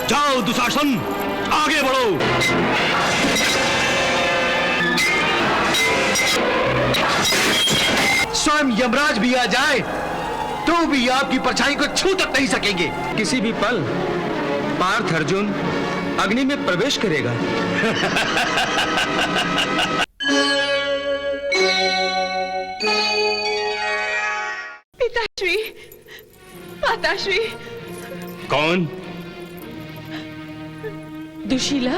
जाओ दुशासन, आगे बढ़ो। स्वयं यमराज भी आ जाए तो भी आपकी परछाई को छू तक नहीं सकेंगे। किसी भी पल पार्थ अर्जुन अग्नि में प्रवेश करेगा। पिताश्री, माताश्री। कौन? दुशीला?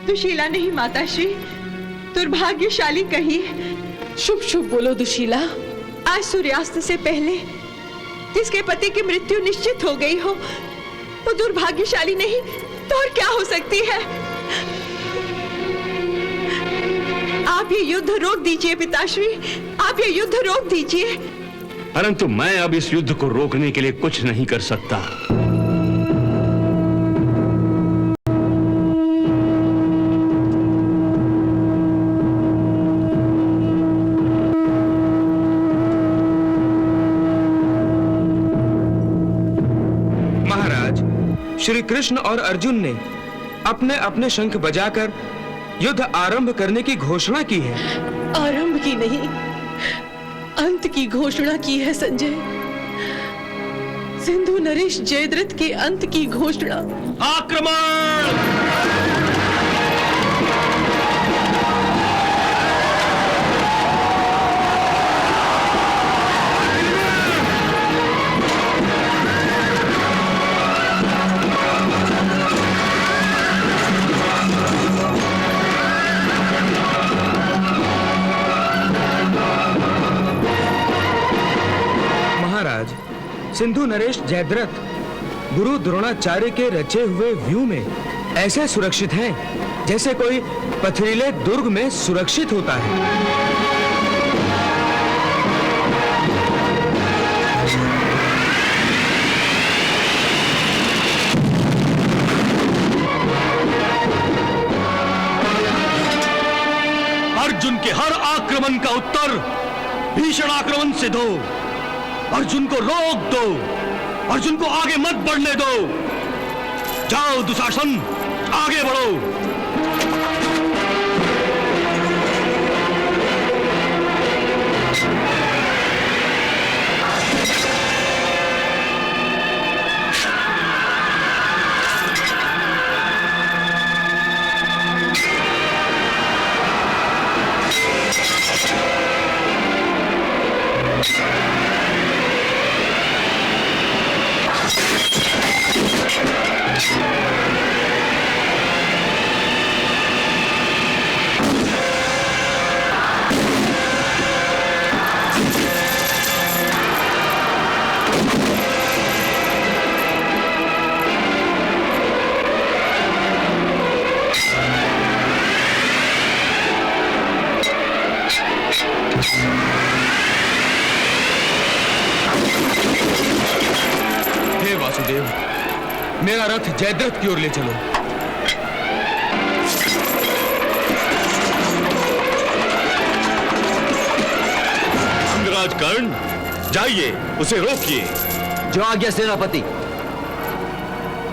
दुशीला नहीं माताश्री, दुर्भाग्यशाली कहिए। शुभ शुभ बोलो दुशीला। आज सूर्यास्त से पहले जिसके पति की मृत्यु निश्चित हो गई हो वो दुर्भाग्यशाली नहीं तो और क्या हो सकती है। आप ये युद्ध रोक दीजिए पिताश्री, आप ये युद्ध रोक दीजिए। परंतु मैं अब इस युद्ध को रोकने के लिए कुछ नहीं कर सकता। श्री कृष्ण और अर्जुन ने अपने अपने शंख बजाकर युद्ध आरंभ करने की घोषणा की है। आरंभ की नहीं, अंत की घोषणा की है संजय। सिंधु नरेश जयद्रथ के अंत की घोषणा। आक्रमण! सिंधु नरेश जयद्रथ गुरु द्रोणाचार्य के रचे हुए व्यू में ऐसे सुरक्षित हैं जैसे कोई पथरीले दुर्ग में सुरक्षित होता है। अर्जुन के हर आक्रमण का उत्तर भीषण आक्रमण से दो। अर्जुन को रोक दो, अर्जुन को आगे मत बढ़ने दो। जाओ दुशासन, आगे बढ़ो। हे वासुदेव, मेरा रथ जयद्रथ की ओर ले चलो। अंगराज कर्ण, जाइए उसे रोकिए। जो आज्ञा सेनापति।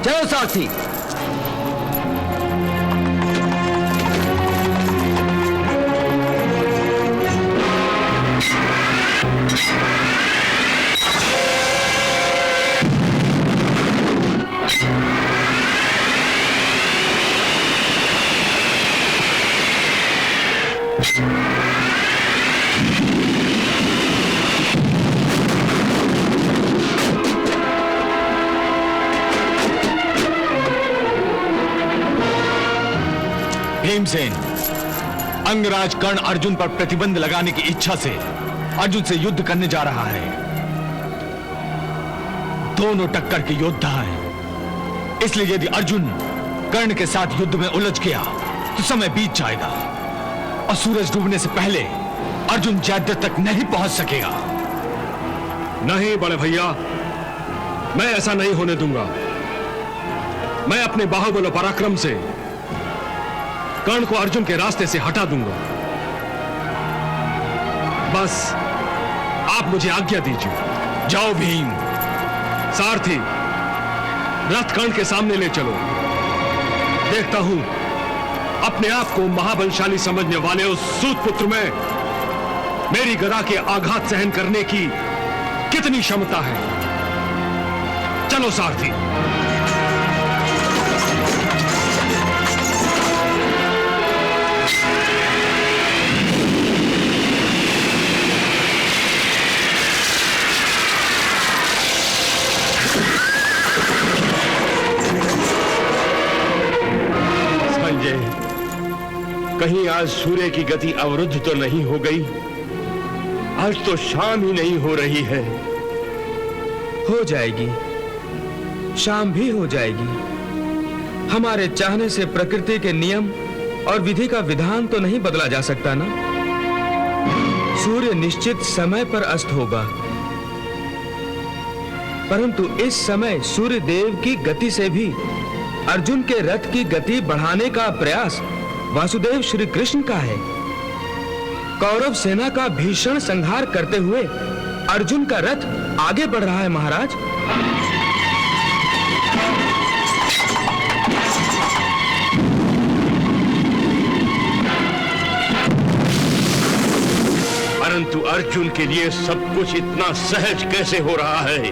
चलो सारथी। भीमसेन, अंगराज कर्ण अर्जुन पर प्रतिबंध लगाने की इच्छा से अर्जुन से युद्ध करने जा रहा है। दोनों टक्कर के योद्धा हैं, इसलिए यदि अर्जुन कर्ण के साथ युद्ध में उलझ गया तो समय बीत जाएगा और सूरज डूबने से पहले अर्जुन जयद्रथ तक नहीं पहुंच सकेगा। नहीं बड़े भैया, मैं ऐसा नहीं होने दूंगा। मैं अपने बाहुबल और पराक्रम से कर्ण को अर्जुन के रास्ते से हटा दूंगा। बस आप मुझे आज्ञा दीजिए। जाओ भीम। सारथी, रथ कर्ण के सामने ले चलो। देखता हूं अपने आप को महाबलशाली समझने वाले उस सूत पुत्र में मेरी गदा के आघात सहन करने की कितनी क्षमता है। चलो सारथी। कहीं आज सूर्य की गति अवरुद्ध तो नहीं हो गई? आज तो शाम ही नहीं हो रही है। हो जाएगी, शाम भी हो जाएगी। हमारे चाहने से प्रकृति के नियम और विधि का विधान तो नहीं बदला जा सकता ना। सूर्य निश्चित समय पर अस्त होगा, परंतु इस समय सूर्य देव की गति से भी अर्जुन के रथ की गति बढ़ाने का प्रयास वासुदेव श्री कृष्ण का है। कौरव सेना का भीषण संहार करते हुए अर्जुन का रथ आगे बढ़ रहा है महाराज। परंतु अर्जुन के लिए सब कुछ इतना सहज कैसे हो रहा है?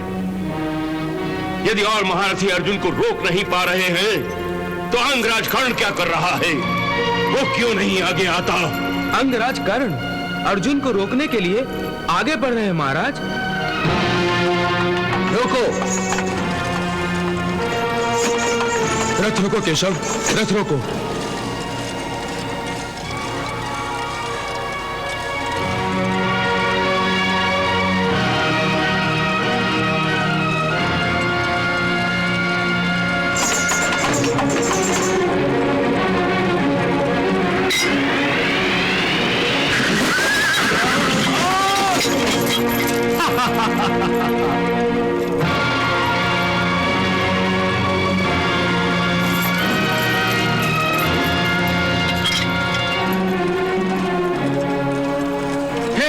यदि और महारथी अर्जुन को रोक नहीं पा रहे हैं तो अंगराज कर्ण क्या कर रहा है? वो क्यों नहीं आगे आता? अंगराज कर्ण अर्जुन को रोकने के लिए आगे बढ़ रहे हैं महाराज। रोको, रथ रोको केशव, रथ रोको।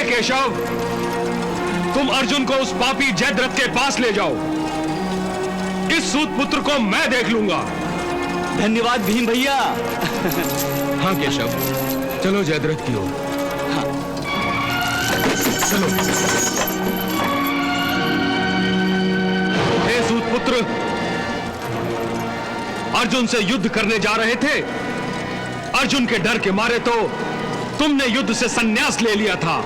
केशव, तुम अर्जुन को उस पापी जयद्रथ के पास ले जाओ। इस सूत पुत्र को मैं देख लूंगा। धन्यवाद भीम भैया। हाँ केशव, चलो जयद्रथ की ओर। चलो। हे सूत पुत्र, अर्जुन से युद्ध करने जा रहे थे। अर्जुन के डर के मारे तो तुमने युद्ध से संन्यास ले लिया था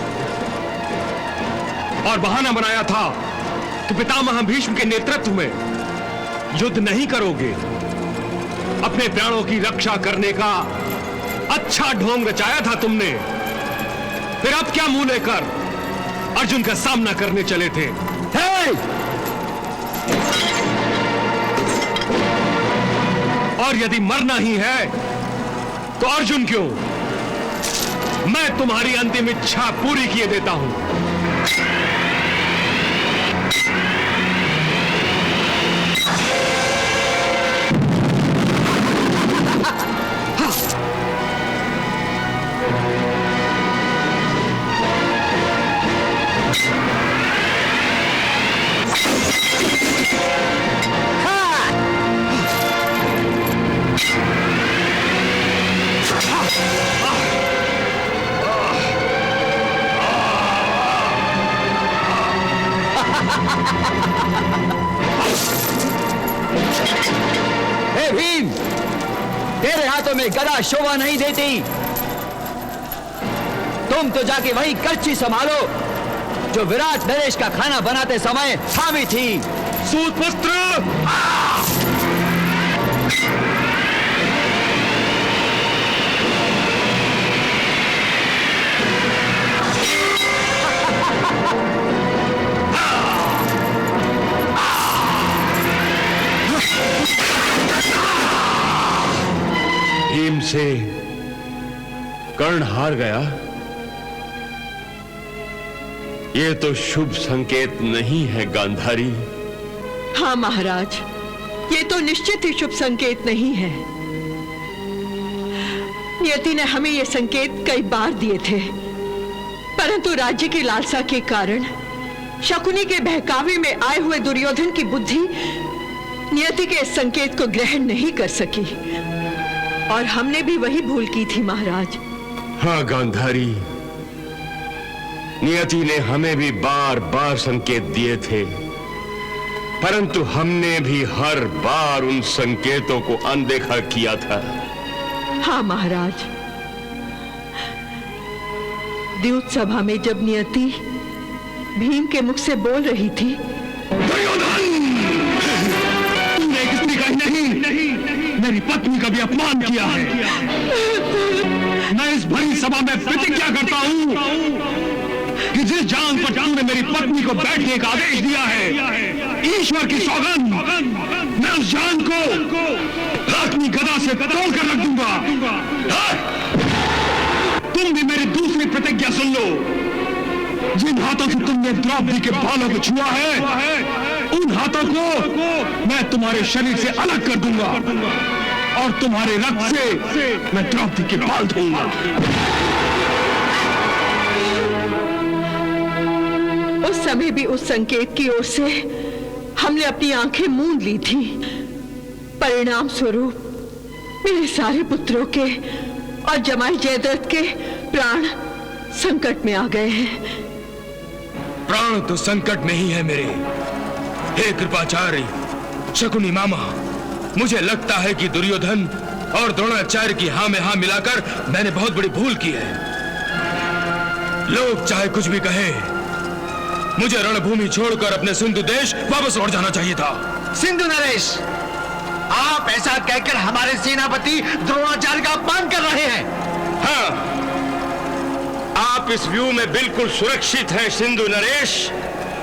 और बहाना बनाया था कि पितामह भीष्म के नेतृत्व में युद्ध नहीं करोगे। अपने प्राणों की रक्षा करने का अच्छा ढोंग रचाया था तुमने। फिर अब क्या मुंह लेकर अर्जुन का सामना करने चले थे? और यदि मरना ही है तो अर्जुन क्यों, मैं तुम्हारी अंतिम इच्छा पूरी किए देता हूं। हे भीम, तेरे हाथों में गदा शोभा नहीं देती। तुम तो जाके वही करची संभालो जो विराट नरेश का खाना बनाते समय थामी थी। सूत पुत्र, भीम से कर्ण हार गया। ये तो शुभ संकेत नहीं है गांधारी। हाँ महाराज, ये तो निश्चित ही शुभ संकेत नहीं है। नियति ने हमें ये संकेत कई बार दिए थे, परंतु राज्य की लालसा के कारण शकुनी के बहकावे में आए हुए दुर्योधन की बुद्धि नियति के इस संकेत को ग्रहण नहीं कर सकी और हमने भी वही भूल की थी महाराज। हाँ गांधारी, नियति ने हमें भी बार बार संकेत दिए थे, परंतु हमने भी हर बार उन संकेतों को अनदेखा किया था। हाँ महाराज, द्यूत सभा में जब नियति भीम के मुख से बोल रही थी, तूने किसी का नहीं मेरी पत्नी का भी अपमान किया है। मैं इस भरी सभा में प्रतिज्ञा करता हूं कि जिस जान पर तूने मेरी पत्नी को बैठने का आदेश दिया है, ईश्वर की सौगंध, मैं उस जान को अपनी गदा से तोड़कर रख दूंगा। तुम भी मेरी दूसरी प्रतिज्ञा सुन लो। जिन हाथों से तुमने द्रौपदी के बालों को छुआ है, उन हाथों को मैं तुम्हारे शरीर से अलग कर दूंगा और तुम्हारे रक्त से मैं द्रौपदी के बाल धोऊंगा। उस समय भी उस संकेत की ओर से हमने अपनी आंखें मूंद ली थी। परिणाम स्वरूप मेरे सारे पुत्रों के और जमाई जयद्रथ के प्राण संकट में आ गए हैं। प्राण तो संकट में ही है मेरे। हे कृपाचार्य, शकुनी मामा, मुझे लगता है कि दुर्योधन और द्रोणाचार्य की हाँ में हाँ मिलाकर मैंने बहुत बड़ी भूल की है। लोग चाहे कुछ भी कहे, मुझे रणभूमि छोड़कर अपने सिंधु देश वापस लौट जाना चाहिए था। सिंधु नरेश, आप ऐसा कहकर हमारे सेनापति द्रोणाचार्य का अपमान कर रहे हैं। हाँ, आप इस व्यू में बिल्कुल सुरक्षित हैं सिंधु नरेश।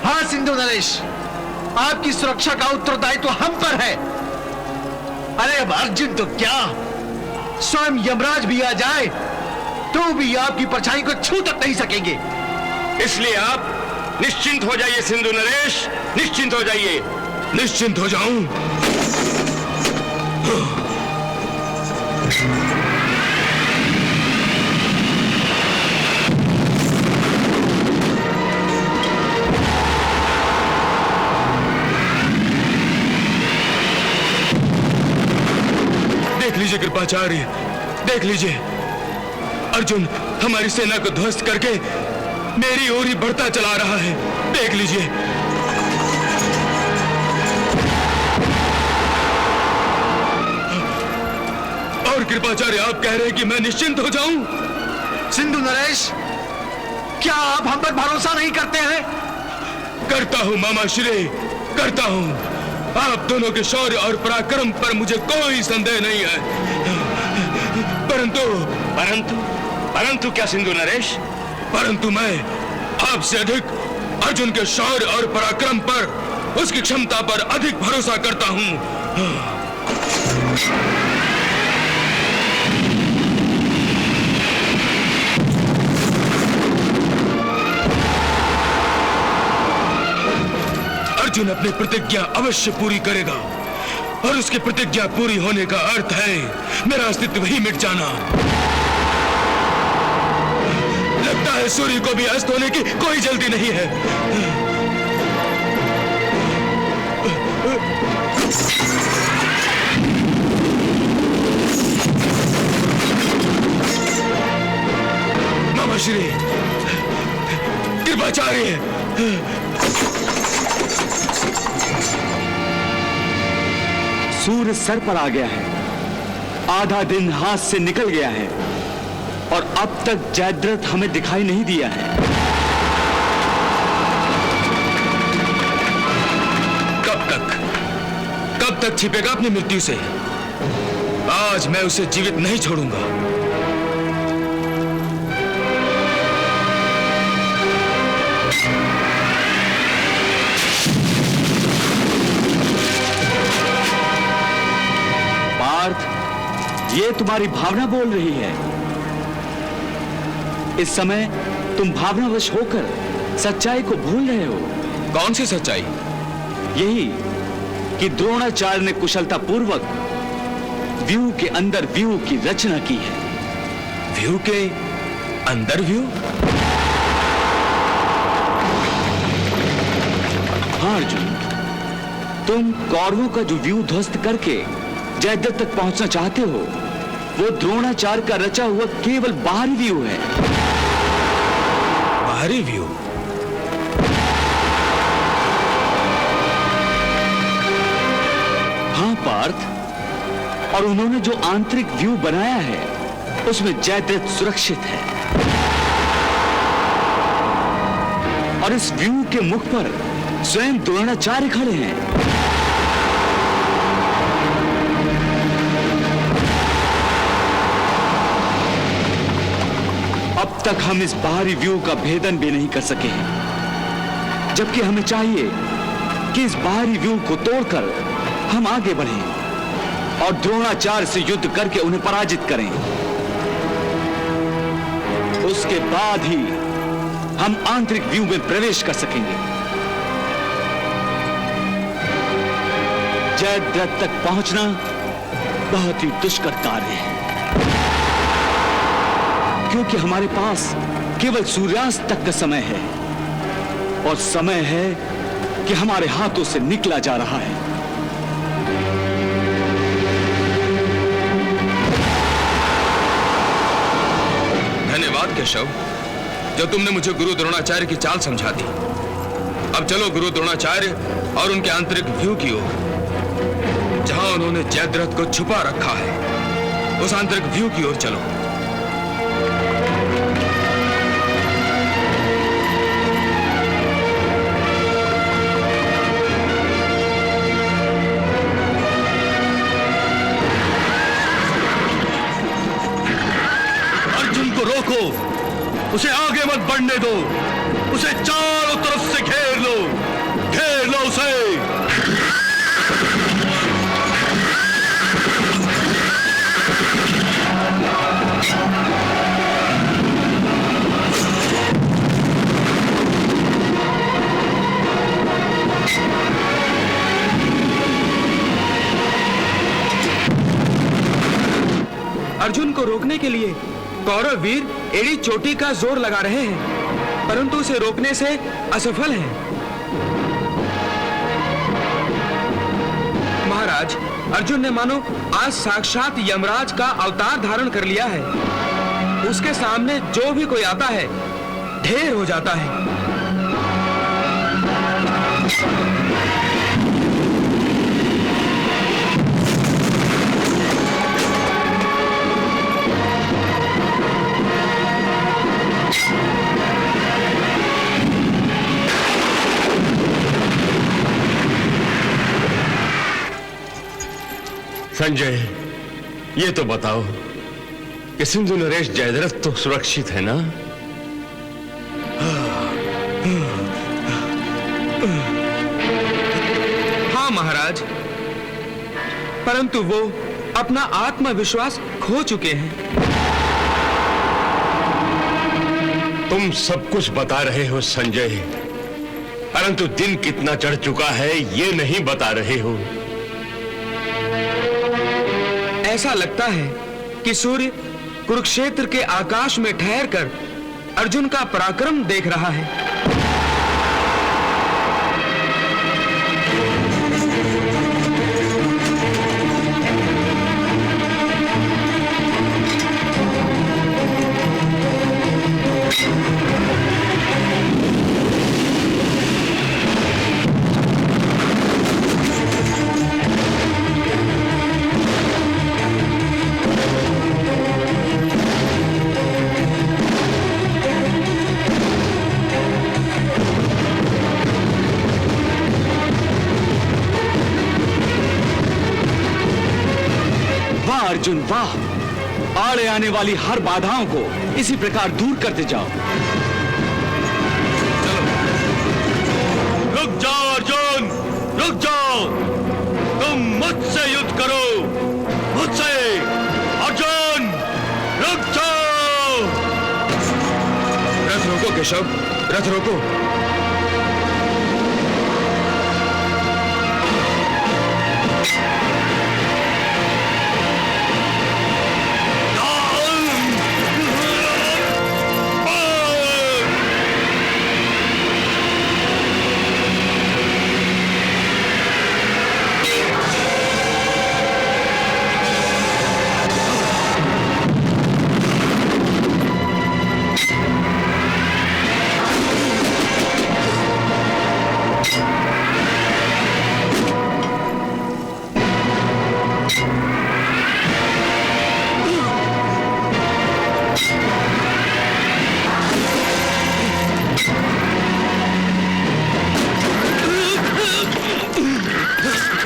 हाँ सिंधु नरेश, आपकी सुरक्षा का उत्तरदायित्व हम पर है। अरे अब अर्जुन तो क्या, स्वयं यमराज भी आ जाए तो भी आपकी परछाई को छू तक नहीं सकेंगे। इसलिए आप निश्चिंत हो जाइए सिंधु नरेश, निश्चिंत हो जाइए। निश्चिंत हो जाऊं? देख लीजिए कृपाचार्य, देख लीजिए, अर्जुन हमारी सेना को ध्वस्त करके मेरी ओर ही बढ़ता चला रहा है। देख लीजिए। और कृपाचार्य आप कह रहे हैं कि मैं निश्चिंत हो जाऊं? सिंधु नरेश, क्या आप हम पर भरोसा नहीं करते हैं? करता हूं मामा श्री, करता हूं। आप दोनों के शौर्य और पराक्रम पर मुझे कोई संदेह नहीं है। परंतु क्या सिंधु नरेश? परंतु मैं आपसे अधिक अर्जुन के शौर्य और पराक्रम पर, उसकी क्षमता पर अधिक भरोसा करता हूं। अर्जुन अपनी प्रतिज्ञा अवश्य पूरी करेगा और उसकी प्रतिज्ञा पूरी होने का अर्थ है मेरा अस्तित्व ही मिट जाना। लगता है सूर्य को भी अस्त होने की कोई जल्दी नहीं है। मामा श्री, कृपाचार्य, सूर्य सर पर आ गया है, आधा दिन हाथ से निकल गया है और अब तक जयद्रथ हमें दिखाई नहीं दिया है। कब तक छिपेगा अपनी मृत्यु से? आज मैं उसे जीवित नहीं छोड़ूंगा। पार्थ, ये तुम्हारी भावना बोल रही है। इस समय तुम भावनावश होकर सच्चाई को भूल रहे हो। कौन सी सच्चाई? यही कि द्रोणाचार्य ने कुशलता पूर्वक व्यूह के अंदर व्यूह की रचना की है। व्यूह के अंदर व्यूह? हाँ अर्जुन, तुम कौरवों का जो व्यू ध्वस्त करके जयद्रथ तक पहुंचना चाहते हो, वो द्रोणाचार्य का रचा हुआ केवल बाहरी व्यू है। बाहरी व्यू? हाँ पार्थ, और उन्होंने जो आंतरिक व्यू बनाया है उसमें जयद्रथ सुरक्षित है, और इस व्यू के मुख पर स्वयं द्रोणाचार्य खड़े हैं। अब तक हम इस बाहरी व्यू का भेदन भी नहीं कर सके हैं, जबकि हमें चाहिए कि इस बाहरी व्यू को तोड़कर हम आगे बढ़ें और द्रोणाचार्य से युद्ध करके उन्हें पराजित करें। उसके बाद ही हम आंतरिक व्यू में प्रवेश कर सकेंगे। जयद्रथ तक पहुंचना बहुत ही दुष्कर कार्य है, क्योंकि हमारे पास केवल सूर्यास्त तक का समय है, और समय है कि हमारे हाथों से निकला जा रहा है। धन्यवाद केशव, जो तुमने मुझे गुरु द्रोणाचार्य की चाल समझा दी। अब चलो गुरु द्रोणाचार्य और उनके आंतरिक व्यू की ओर, जहां उन्होंने जयद्रथ को छुपा रखा है। उस आंतरिक व्यू की ओर चलो। अर्जुन को रोको, उसे आगे मत बढ़ने दो, उसे चारों तरफ से घेर लो उसे। अर्जुन को रोकने के लिए कौरव वीर एड़ी चोटी का जोर लगा रहे हैं, परंतु उसे रोकने से असफल हैं। महाराज, अर्जुन ने मानो आज साक्षात यमराज का अवतार धारण कर लिया है। उसके सामने जो भी कोई आता है ढेर हो जाता है। संजय, ये तो बताओ कि सिंधु नरेश जयद्रथ तो सुरक्षित है ना? हाँ महाराज, परंतु वो अपना आत्मविश्वास खो चुके हैं। तुम सब कुछ बता रहे हो संजय, परंतु दिन कितना चढ़ चुका है ये नहीं बता रहे हो। ऐसा लगता है कि सूर्य कुरुक्षेत्र के आकाश में ठहरकर अर्जुन का पराक्रम देख रहा है। अर्जुन वाह, आड़े आने वाली हर बाधाओं को इसी प्रकार दूर करते जाओ। रुक जाओ अर्जुन, रुक जाओ। तुम मुझसे युद्ध करो, मुझसे। अर्जुन रुक जाओ। रथ रोको केशव, रथ रोको।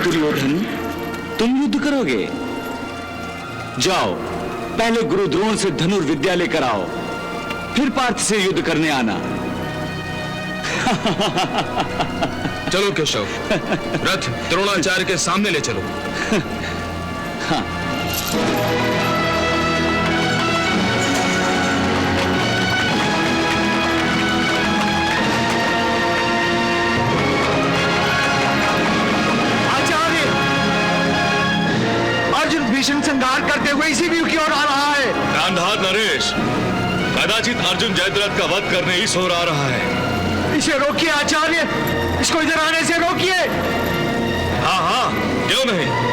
दुर्योधन, तुम युद्ध करोगे? जाओ, पहले गुरु द्रोण से धनुर्विद्या लेकर आओ, फिर पार्थ से युद्ध करने आना। चलो केशव, रथ द्रोणाचार्य के सामने ले चलो। हाँ। आचार्य, अर्जुन भीषण संहार करते हुए इसी व्यू की ओर आ रहा है। गांधार नरेश, कदाचित अर्जुन जयद्रथ का वध करने ही सो रहा है। इसे रोकिए आचार्य, इसको इधर आने से रोकिए। हाँ हाँ, क्यों नहीं।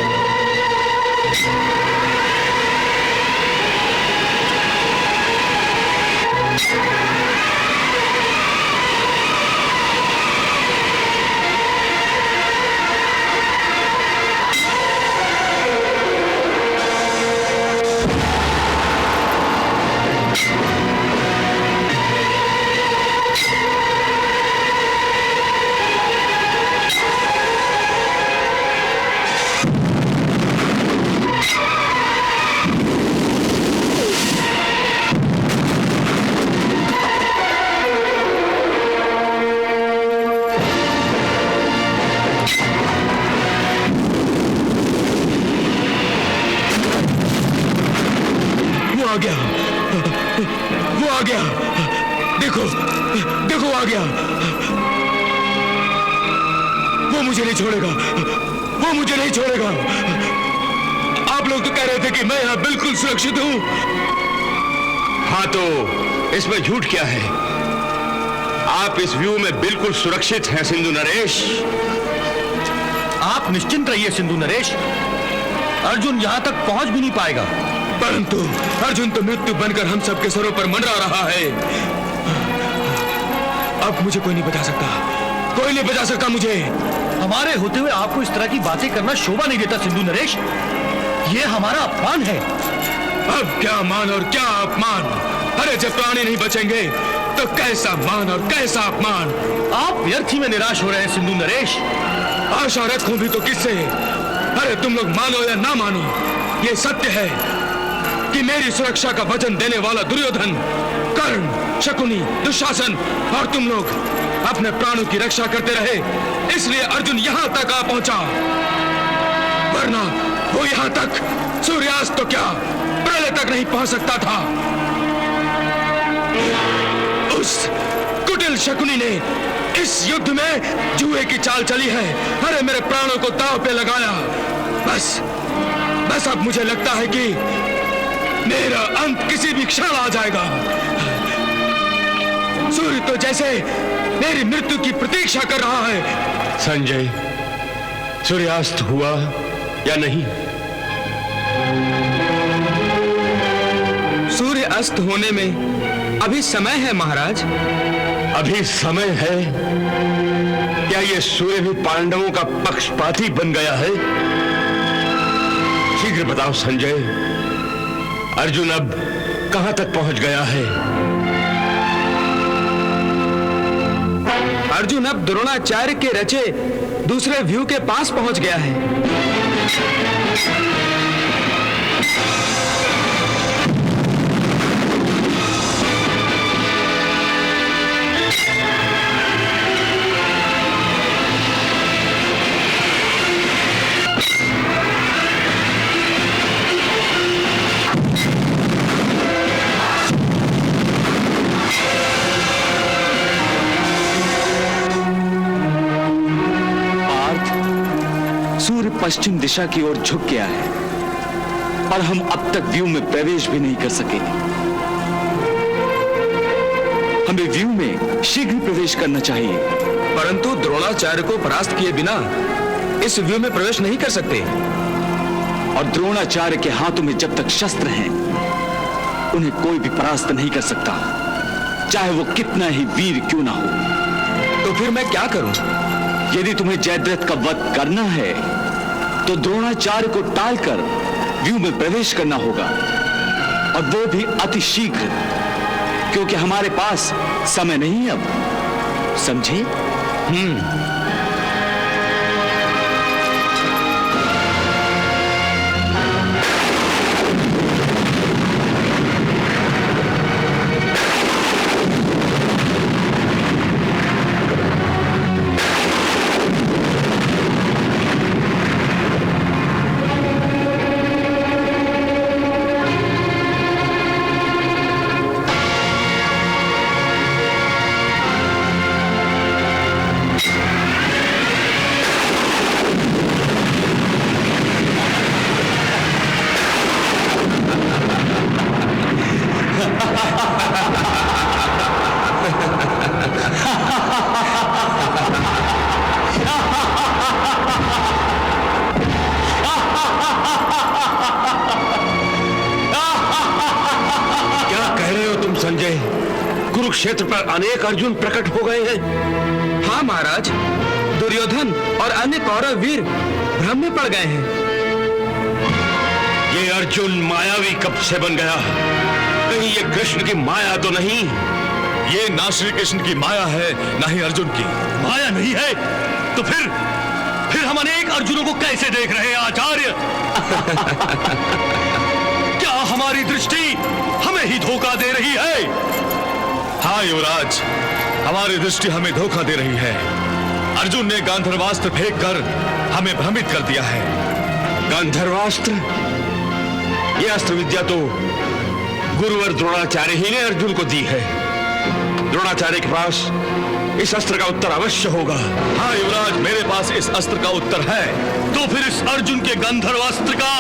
आ गया, वो आ गया, देखो देखो आ गया। वो मुझे नहीं छोड़ेगा, वो मुझे नहीं छोड़ेगा। आप लोग तो कह रहे थे कि मैं यहां बिल्कुल सुरक्षित हूं। हाँ, तो इसमें झूठ क्या है? आप इस व्यू में बिल्कुल सुरक्षित हैं सिंधु नरेश। आप निश्चिंत रहिए सिंधु नरेश, अर्जुन यहां तक पहुंच भी नहीं पाएगा। परंतु अर्जुन तो मृत्यु बनकर हम सबके सरों पर मंडरा रहा है। अब मुझे कोई नहीं बचा सकता, कोई नहीं बचा सकता मुझे। हमारे होते हुए आपको इस तरह की बातें करना शोभा नहीं देता सिंधु नरेश, ये हमारा अपमान है। अब क्या मान और क्या अपमान। अरे जब प्राणी नहीं बचेंगे तो कैसा मान और कैसा अपमान। आप व्यर्थ ही में निराश हो रहे हैं सिंधु नरेश। आशा रखूं भी तो किससे? अरे तुम लोग मानो या ना मानो, ये सत्य है कि मेरी सुरक्षा का वचन देने वाला दुर्योधन, कर्ण, शकुनी, दुशासन और तुम लोग अपने प्राणों की रक्षा करते रहे, इसलिए अर्जुन यहां तक आ पहुंचा। वरना वो यहां तक सूर्यास्त तो क्या प्रलय तक नहीं पहुंच सकता था। उस कुटिल शकुनी ने इस युद्ध में जुए की चाल चली है। अरे मेरे प्राणों को दांव पे लगाया। बस अब मुझे लगता है कि मेरा अंत किसी भी क्षण आ जाएगा। सूर्य तो जैसे मेरी मृत्यु की प्रतीक्षा कर रहा है। संजय, सूर्यास्त हुआ या नहीं? सूर्य अस्त होने में अभी समय है महाराज। अभी समय है? क्या ये सूर्य भी पांडवों का पक्षपाती बन गया है? शीघ्र बताओ संजय, अर्जुन अब कहां तक पहुंच गया है? अर्जुन अब द्रोणाचार्य के रचे दूसरे व्यू के पास पहुंच गया है। पश्चिम दिशा की ओर झुक गया है और हम अब तक व्यू में प्रवेश भी नहीं कर सके। हमें व्यू में शीघ्र प्रवेश करना चाहिए। परंतु द्रोणाचार्य को परास्त किए बिना इस व्यू में प्रवेश नहीं कर सकते। और द्रोणाचार्य के हाथों में जब तक शस्त्र हैं, उन्हें कोई भी परास्त नहीं कर सकता, चाहे वो कितना ही वीर क्यों ना हो। तो फिर मैं क्या करूं? यदि तुम्हें जयद्रथ का वध करना है तो द्रोणाचार्य को टालकर व्यू में प्रवेश करना होगा, और वो भी अति शीघ्र, क्योंकि हमारे पास समय नहीं है अब, समझे? कुरुक्षेत्र पर अनेक अर्जुन प्रकट हो गए हैं। हाँ महाराज, दुर्योधन और अन्य कौरव वीर भ्रम में पड़ गए हैं। ये अर्जुन मायावी कब से बन गया? कहीं ये कृष्ण की माया तो नहीं? ये ना श्री कृष्ण की माया है, ना ही अर्जुन की। माया नहीं है तो फिर हम अनेक अर्जुनों को कैसे देख रहे हैं आचार्य? क्या हमारी दृष्टि हमें ही धोखा दे रही है? हाँ युवराज, हमारी दृष्टि हमें धोखा दे रही है। अर्जुन ने गांधर्वास्त्र फेंककर हमें भ्रमित कर दिया है। गांधर्वास्त्र? ये अस्त्र विद्या तो गुरुवर द्रोणाचार्य ही ने अर्जुन को दी है। द्रोणाचार्य के पास इस अस्त्र का उत्तर अवश्य होगा। हाँ युवराज, मेरे पास इस अस्त्र का उत्तर है। तो फिर इस अर्जुन के गंधर्वास्त्र का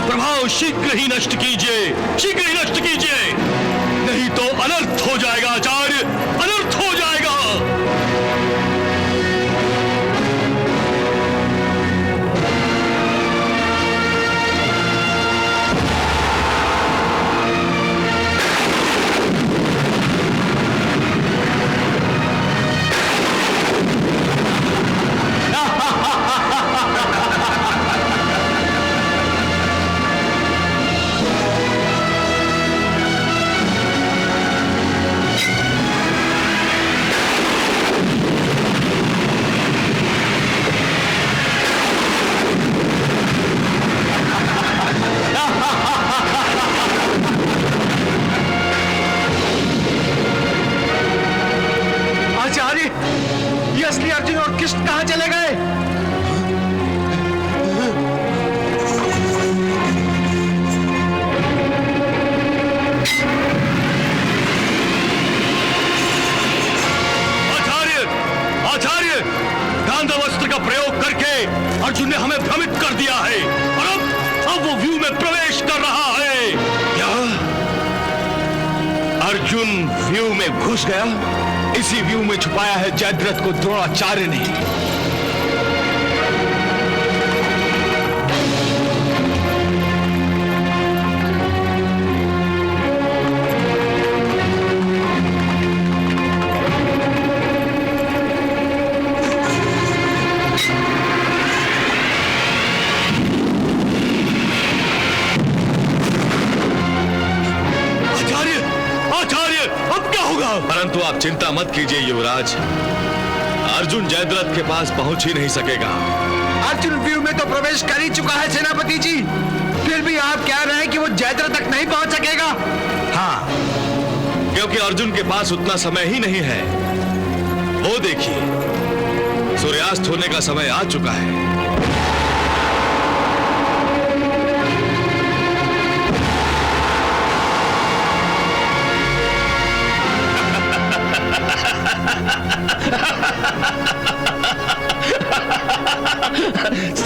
प्रभाव शीघ्र ही नष्ट कीजिए, शीघ्र ही नष्ट कीजिए, नहीं तो अनर्थ हो जाएगा आचार्य, अनर्थ हो जाएगा। असली अर्जुन और कृष्ण कहां चले गए? आचार्य, गांधर्वास्त्र का प्रयोग करके अर्जुन ने हमें भ्रमित कर दिया है और अब वो व्यू में प्रवेश कर रहा है। क्या अर्जुन व्यू में घुस गया? इसी व्यू में छुपाया है जयद्रथ को द्रोणाचार्य ने। परंतु आप चिंता मत कीजिए युवराज, अर्जुन जयद्रथ के पास पहुंच ही नहीं सकेगा। अर्जुन व्यू में तो प्रवेश कर ही चुका है सेनापति जी, फिर भी आप कह रहे हैं कि वो जयद्रथ तक नहीं पहुंच सकेगा? हाँ, क्योंकि अर्जुन के पास उतना समय ही नहीं है। वो देखिए, सूर्यास्त होने का समय आ चुका है।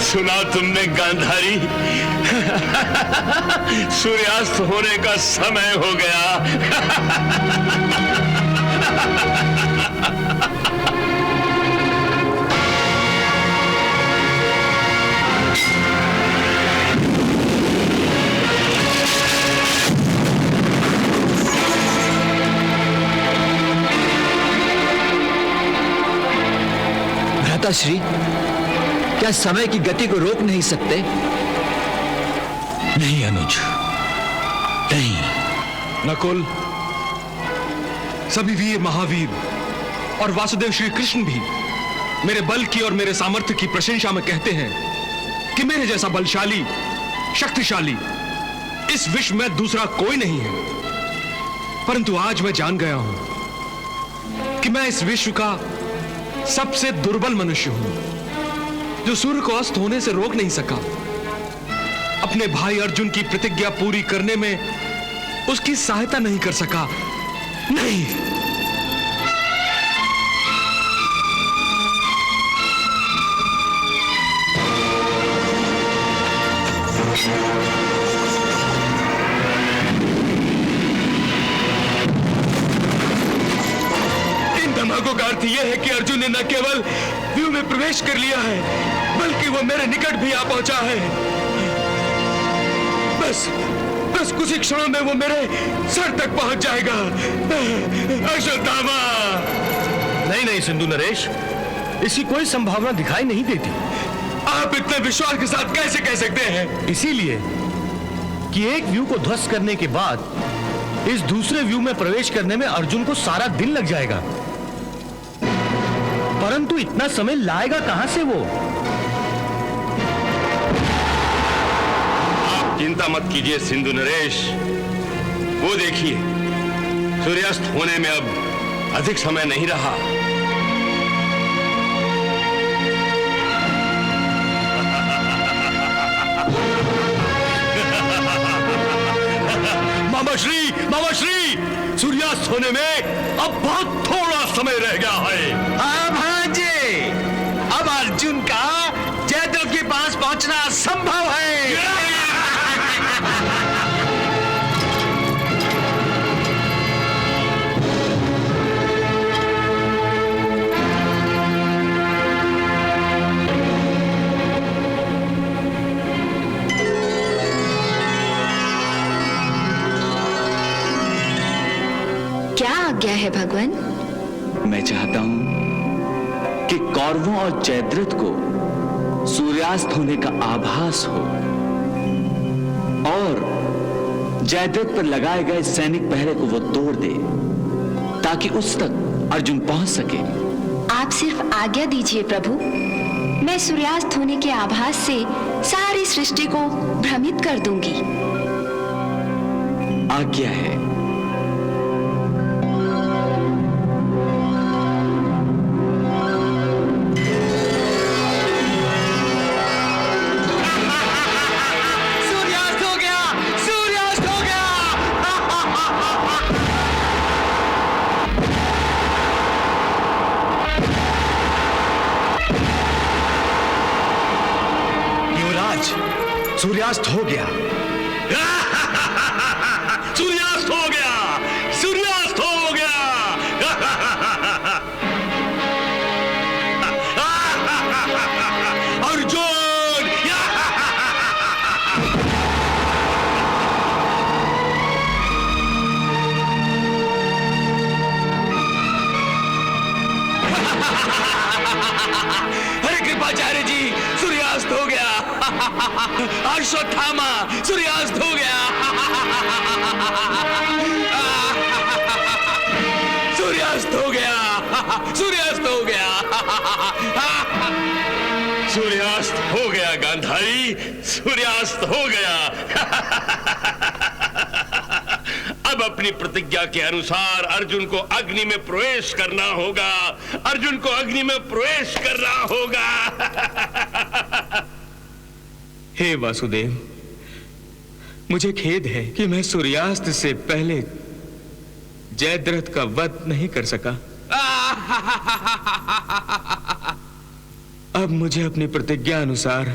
सुना तुमने गांधारी? सूर्यास्त होने का समय हो गया। श्री क्या समय की गति को रोक नहीं सकते? नहीं अनुज, नहीं। नकुल, सभी वीर महावीर और वासुदेव श्री कृष्ण भी मेरे बल की और मेरे सामर्थ्य की प्रशंसा में कहते हैं कि मेरे जैसा बलशाली, शक्तिशाली इस विश्व में दूसरा कोई नहीं है। परंतु आज मैं जान गया हूं कि मैं इस विश्व का सबसे दुर्बल मनुष्य हूं, जो सूर्य को अस्त होने से रोक नहीं सका, अपने भाई अर्जुन की प्रतिज्ञा पूरी करने में उसकी सहायता नहीं कर सका। नहीं, इन धमाकों का अर्थ यह है कि अर्जुन ने न केवल व्यू में प्रवेश कर लिया है, बल्कि वो मेरे निकट भी आ पहुंचा है। बस कुछ ही क्षणों में वो मेरे सर तक पहुंच जाएगा। अश्वत्थामा! नहीं सिंधु नरेश, इसकी कोई संभावना दिखाई नहीं देती। आप इतने विश्वास के साथ कैसे कह सकते हैं? इसीलिए कि एक व्यू को ध्वस्त करने के बाद इस दूसरे व्यू में प्रवेश करने में अर्जुन को सारा दिन लग जाएगा। परंतु इतना समय लाएगा कहां से वो? आप चिंता मत कीजिए सिंधु नरेश, वो देखिए सूर्यास्त होने में अब अधिक समय नहीं रहा। मामा श्री, सूर्यास्त होने में अब बहुत थोड़ा समय रह गया है। हाँ भांजे, अब अर्जुन का जयद्रथ के पास पहुंचना संभव है। क्या आज्ञा है भगवान? मैं चाहता हूं कि कौरवों और जयद्रथ को सूर्यास्त होने का आभास हो और जयद्रथ पर लगाए गए सैनिक पहरे को वो तोड़ दे, ताकि उस तक अर्जुन पहुंच सके। आप सिर्फ आज्ञा दीजिए प्रभु, मैं सूर्यास्त होने के आभास से सारी सृष्टि को भ्रमित कर दूंगी। आज्ञा है। सूर्यास्त हो गया। सूर्यास्त हो गया, सूर्यास्त हो गया। अर्जुन! अरे कृपाचार्य जी, सूर्यास्त हो गया। अश्वत्थामा, सूर्यास्त हो गया। सूर्यास्त हो गया, सूर्यास्त हो गया। सूर्यास्त हो गया गांधारी, सूर्यास्त हो गया। अब अपनी प्रतिज्ञा के अनुसार अर्जुन को अग्नि में प्रवेश करना होगा। अर्जुन को अग्नि में प्रवेश करना होगा। हे वासुदेव, मुझे खेद है कि मैं सूर्यास्त से पहले जयद्रथ का वध नहीं कर सका। अब मुझे अपनी प्रतिज्ञा अनुसार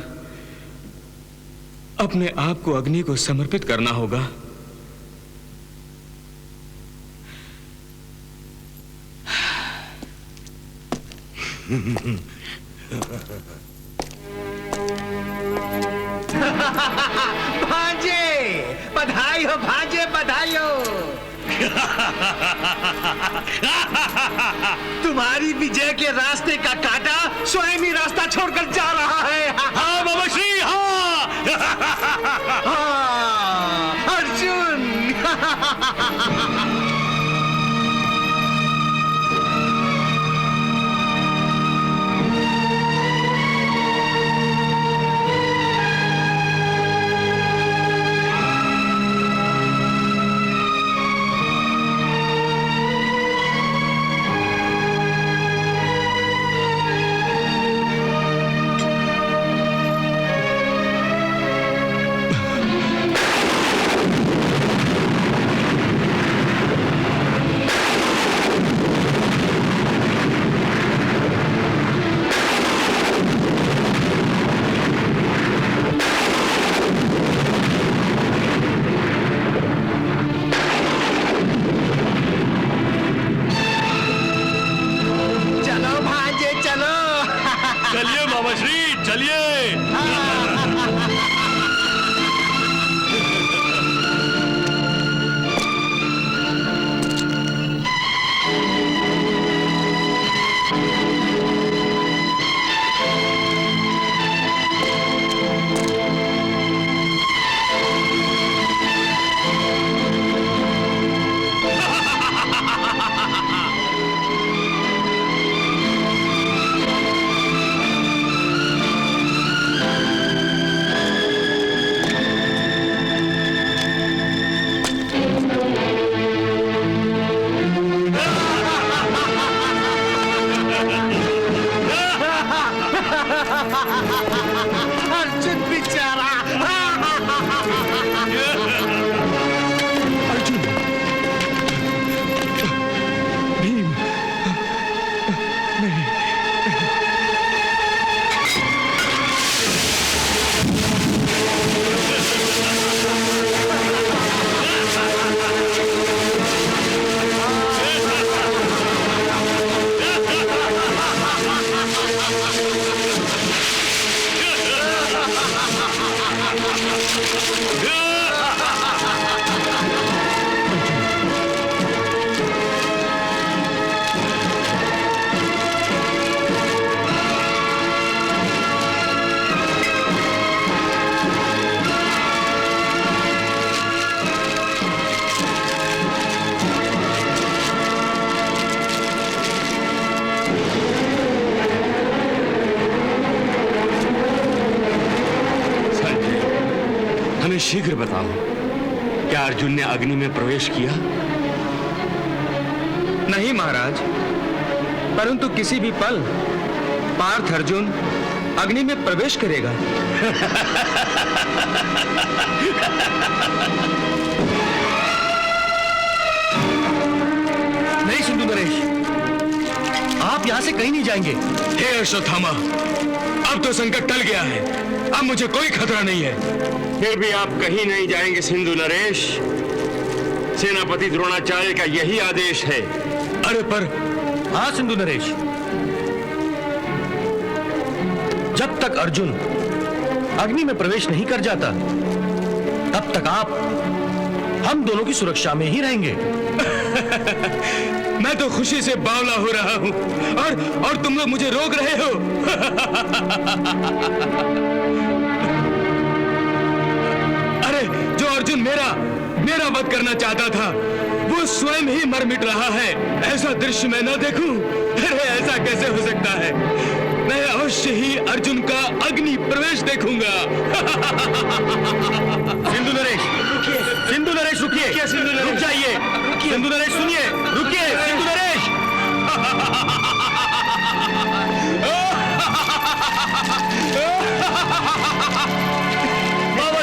अपने आप को अग्नि को समर्पित करना होगा। भांजे, बधाई हो भांजे, बधाई हो। तुम्हारी विजय के रास्ते का कांटा स्वयं ही रास्ता छोड़कर जा रहा है। हाँ बाबा श्री, हाँ। हाँ, अर्जुन। चलिए बाबा श्री, चलिए। अर्जुन बेचारा। अर्जुन, भीम, नहीं। हमें शीघ्र बताओ, क्या अर्जुन ने अग्नि में प्रवेश किया? नहीं महाराज, परंतु किसी भी पल पार्थ अर्जुन अग्नि में प्रवेश करेगा। नहीं सिंधु नरेश, आप यहां से कहीं नहीं जाएंगे। हे अश्वत्थामा, अब तो संकट टल गया है, अब मुझे कोई खतरा नहीं है। फिर भी आप कहीं नहीं जाएंगे सिंधु नरेश। सेनापति द्रोणाचार्य का यही आदेश है। अरे पर हाँ सिंधु नरेश, जब तक अर्जुन अग्नि में प्रवेश नहीं कर जाता, तब तक आप हम दोनों की सुरक्षा में ही रहेंगे। मैं तो खुशी से बावला हो रहा हूं और तुम लोग मुझे रोक रहे हो। अरे जो अर्जुन मेरा वध करना चाहता था, वो स्वयं ही मर मिट रहा है। ऐसा दृश्य मैं न देखूं। अरे ऐसा कैसे हो सकता है? मैं अवश्य ही अर्जुन का अग्नि प्रवेश देखूंगा। सिंधु नरेश रुकिए, सिंधु नरेश रुकिए, रुक जाइए। सिंधु नरेश सुनिए, रुकिए सिंधु नरेश। बाबा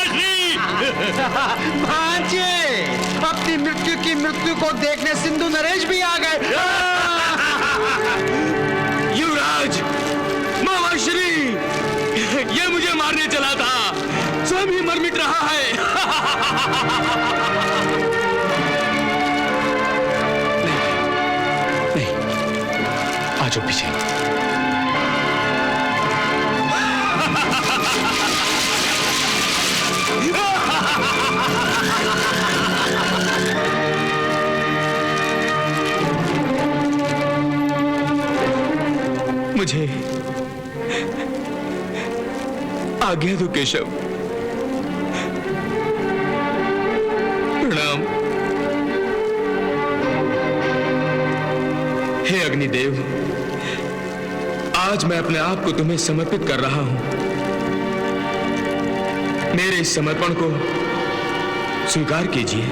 श्री, भांजे, अपनी मृत्यु की मृत्यु को देखने सिंधु नरेश भी आ गए। युवराज, मामा श्री, ये मुझे मारने चला था, स्वयं ही मर मिट रहा है। नहीं, आ जाओ पीछे। मुझे आज्ञा दो केशव। प्रणाम। हे अग्निदेव, आज मैं अपने आप को तुम्हें समर्पित कर रहा हूं। मेरे इस समर्पण को स्वीकार कीजिए।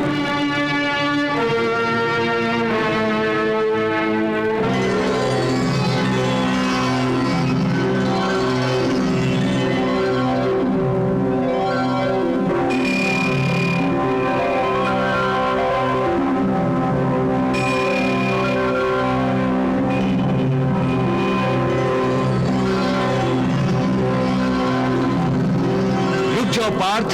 पार्थ,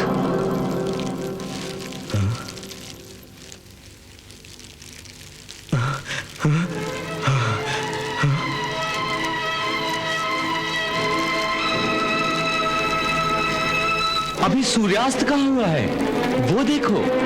अभी सूर्यास्त कहाँ हुआ है वो देखो।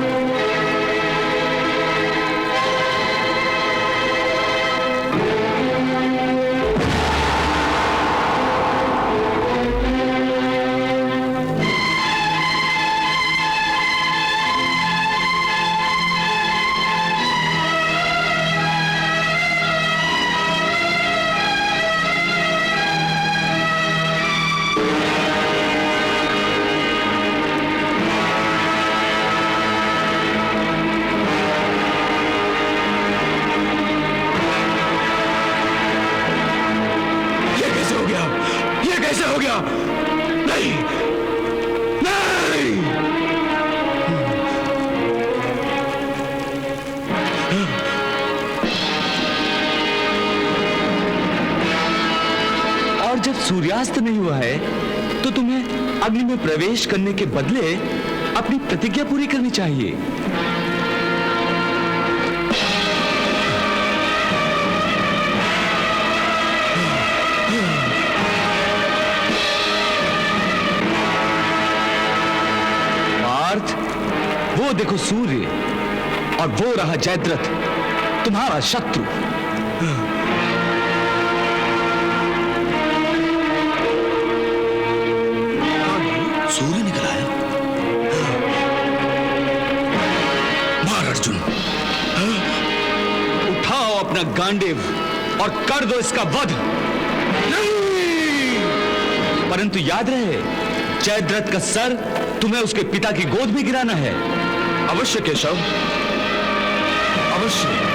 सूर्यास्त नहीं हुआ है तो तुम्हें अग्नि में प्रवेश करने के बदले अपनी प्रतिज्ञा पूरी करनी चाहिए। पार्थ, वो देखो सूर्य और वो रहा जयद्रथ, तुम्हारा शत्रु। सूर्य निकल आया। मार अर्जुन। उठाओ अपना गांडीव और कर दो इसका वध। नहीं! परंतु याद रहे, जयद्रथ का सर तुम्हें उसके पिता की गोद में गिराना है। अवश्य केशव, अवश्य।